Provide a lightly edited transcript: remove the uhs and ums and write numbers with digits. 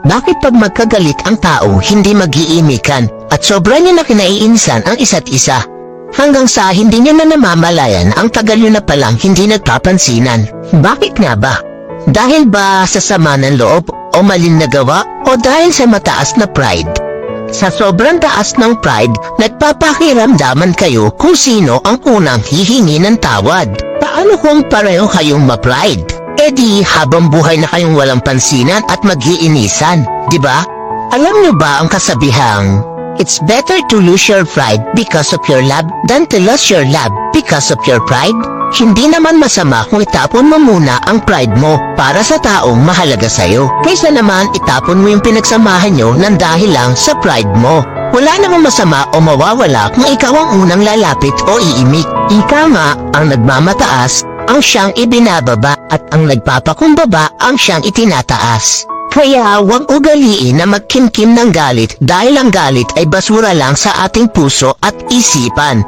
Bakit pag magkagalit ang tao, hindi mag-iimikan at sobra niya na kinaiinsan ang isa't isa? Hanggang sa hindi niya na namamalayan ang tagal niyo na palang hindi nagpapansinan. Bakit nga ba? Dahil ba sa sama ng loob o maling nagawa o dahil sa mataas na pride? Sa sobrang taas ng pride, nagpapakiramdaman kayo kung sino ang unang hihingi ng tawad. Paano kung pareho kayong ma-pride? E di habang buhay na kayong walang pansinan at mag-iinisan, di ba? Alam niyo ba ang kasabihang, it's better to lose your pride because of your love than to lose your love because of your pride? Hindi naman masama kung itapon mo muna ang pride mo para sa taong mahalaga sa'yo. Kaysa naman itapon mo yung pinagsamahan nyo ng dahil lang sa pride mo. Wala namang masama o mawawala kung ikaw ang unang lalapit o iimik. Ika nga ang nagmamataas ang siyang ibinababa at ang nagpapakumbaba ang siyang itinataas. Kaya huwag ugaliin na magkimkim ng galit dahil ang galit ay basura lang sa ating puso at isipan.